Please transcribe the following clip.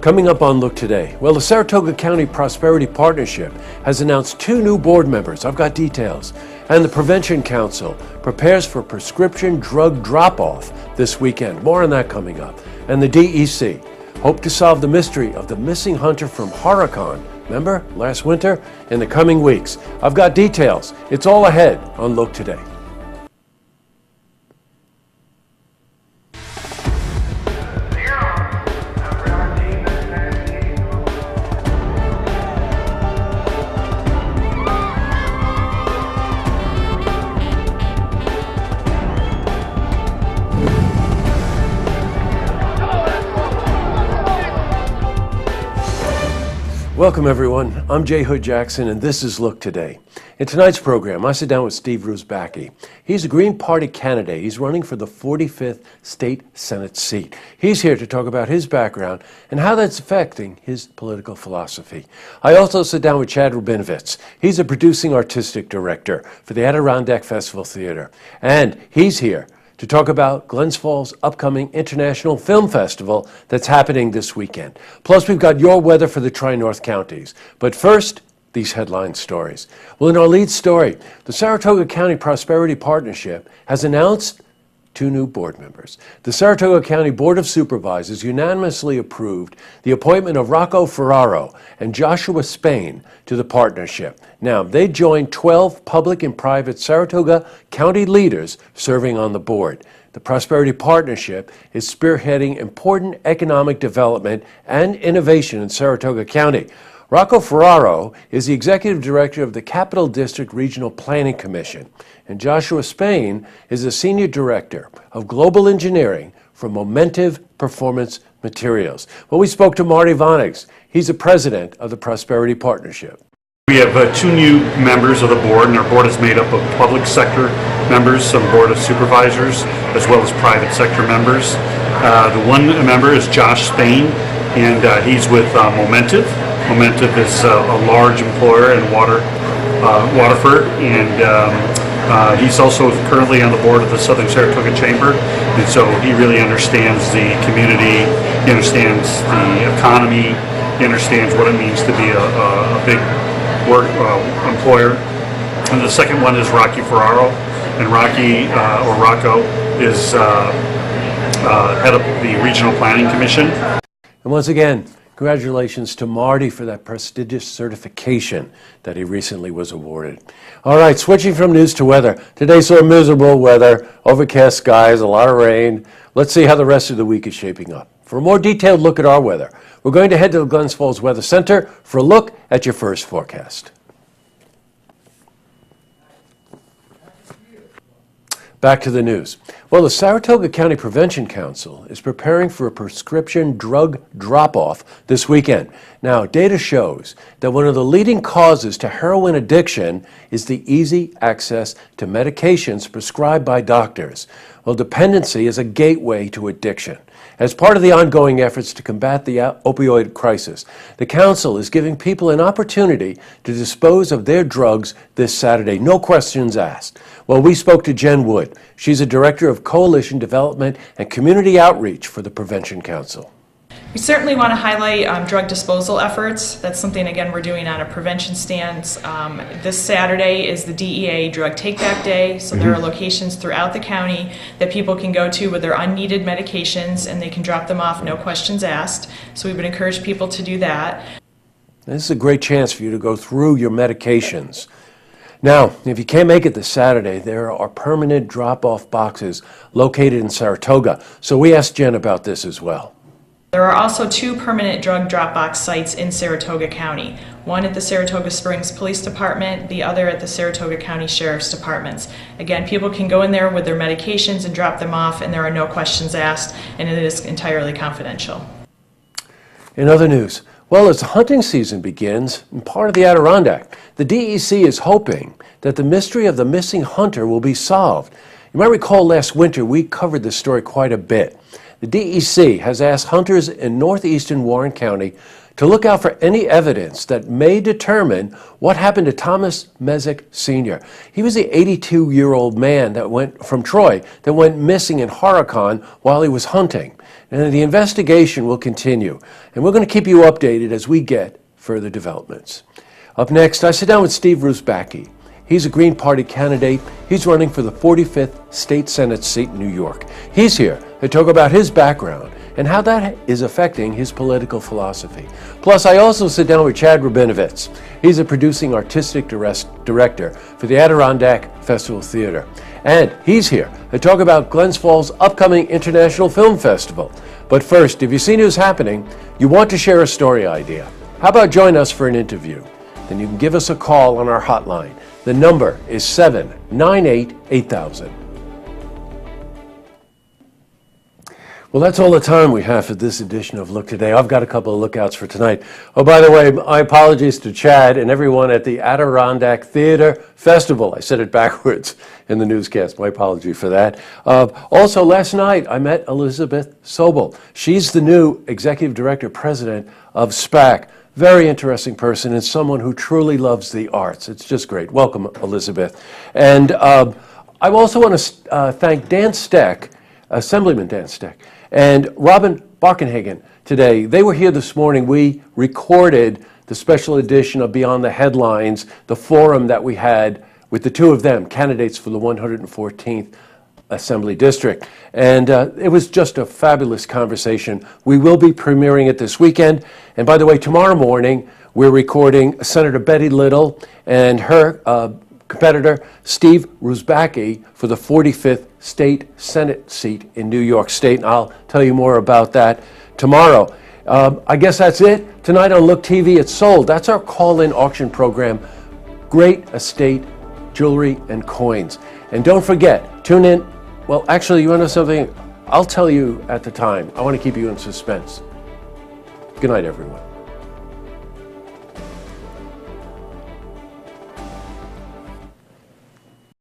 Coming up on Look Today, well, the Saratoga County Prosperity Partnership has announced 2 new board members. I've got details. And the Prevention Council prepares for prescription drug drop-off this weekend. More on that coming up. And the DEC hope to solve the mystery of the missing hunter from Horicon, remember, last winter, in the coming weeks. I've got details. It's all ahead on Look Today. Welcome everyone, I'm Jay Hood Jackson and this is Look Today. In tonight's program, I sit down with Steve Rusbacki. He's a Green Party candidate. He's running for the 45th State Senate seat. He's here to talk about his background and how that's affecting his political philosophy. I also sit down with Chad Rubinovitz. He's a producing artistic director for the Adirondack Festival Theater. And he's here to talk about Glens Falls' upcoming International Film Festival that's happening this weekend. Plus, we've got your weather for the Tri-North counties. But first, these headline stories. Well, in our lead story, the Saratoga County Prosperity Partnership has announced 2 new board members. The Saratoga County Board of Supervisors unanimously approved the appointment of Rocco Ferraro and Joshua Spain to the partnership. Now, they joined 12 public and private Saratoga County leaders serving on the board. The Prosperity Partnership is spearheading important economic development and innovation in Saratoga County. Rocco Ferraro is the Executive Director of the Capital District Regional Planning Commission, and Joshua Spain is the Senior Director of Global Engineering for Momentive Performance Materials. Well, we spoke to Marty Vonnegs. He's the President of the Prosperity Partnership. We have 2 new members of the board, and our board is made up of public sector members, some board of supervisors, as well as private sector members. The one member is Josh Spain, and he's with Momentive. Momentive is a large employer in Waterford, and he's also currently on the board of the Southern Saratoga Chamber, and so he really understands the community, he understands the economy, he understands what it means to be a big work employer. And the second one is Rocky Ferraro, and Rocco is head of the Regional Planning Commission. And once again, congratulations to Marty for that prestigious certification that he recently was awarded. All right, switching from news to weather. Today's so miserable weather, overcast skies, a lot of rain. Let's see how the rest of the week is shaping up. For a more detailed look at our weather, we're going to head to the Glens Falls Weather Center for a look at your first forecast. Back to the news. Well, the Saratoga County Prevention Council is preparing for a prescription drug drop-off this weekend. Now, data shows that one of the leading causes to heroin addiction is the easy access to medications prescribed by doctors. Well, dependency is a gateway to addiction. As part of the ongoing efforts to combat the opioid crisis, the council is giving people an opportunity to dispose of their drugs this Saturday, no questions asked. Well, we spoke to Jen Wood. She's a director of Coalition Development and Community Outreach for the Prevention Council. We certainly want to highlight drug disposal efforts. That's something, again, we're doing on a prevention stance. This Saturday is the DEA Drug Take-Back Day, so there are locations throughout the county that people can go to with their unneeded medications, and they can drop them off, no questions asked. So we would encourage people to do that. This is a great chance for you to go through your medications. Now, if you can't make it this Saturday, there are permanent drop-off boxes located in Saratoga. So we asked Jen about this as well. There are also 2 permanent drug drop-box sites in Saratoga County. One at the Saratoga Springs Police Department, the other at the Saratoga County Sheriff's Departments. Again, people can go in there with their medications and drop them off, and there are no questions asked, and it is entirely confidential. In other news, well, as the hunting season begins in part of the Adirondack, the DEC is hoping that the mystery of the missing hunter will be solved. You might recall last winter we covered this story quite a bit. The DEC has asked hunters in northeastern Warren County to look out for any evidence that may determine what happened to Thomas Mezek Sr. He was the 82-year-old man that went from Troy that went missing in Horicon while he was hunting. And the investigation will continue, and we're going to keep you updated as we get further developments. Up next, I sit down with Steve Rusbacki. He's a Green Party candidate. He's running for the 45th State Senate seat in New York. He's here to talk about his background and how that is affecting his political philosophy. Plus, I also sit down with Chad Rabinowitz. He's a producing artistic director for the Adirondack Festival Theater. And he's here to talk about Glens Falls' upcoming International Film Festival. But first, if you see news happening, you want to share a story idea, how about join us for an interview? Then you can give us a call on our hotline. The number is 798-8000. Well, that's all the time we have for this edition of Look Today. I've got a couple of lookouts for tonight. Oh, by the way, my apologies to Chad and everyone at the Adirondack Theater Festival. I said it backwards in the newscast. My apology for that. Also, last night, I met Elizabeth Sobel. She's the new Executive Director President of SPAC. Very interesting person and someone who truly loves the arts. It's just great. Welcome, Elizabeth. And I also want to thank Dan Steck, Assemblyman Dan Steck, and Robin Barkenhagen today. They were here this morning. We recorded the special edition of Beyond the Headlines, the forum that we had with the two of them, candidates for the 114th Assembly District. And it was just a fabulous conversation. We will be premiering it this weekend. And by the way, tomorrow morning, we're recording Senator Betty Little and her competitor, Steve Rusbacki, for the 45th State Senate seat in New York State. And I'll tell you more about that tomorrow. I guess that's it. Tonight on Look TV, it's sold. That's our call-in auction program. Great estate, jewelry, and coins. And don't forget, tune in. Well, actually, you want to know something? I'll tell you at the time. I want to keep you in suspense. Good night, everyone.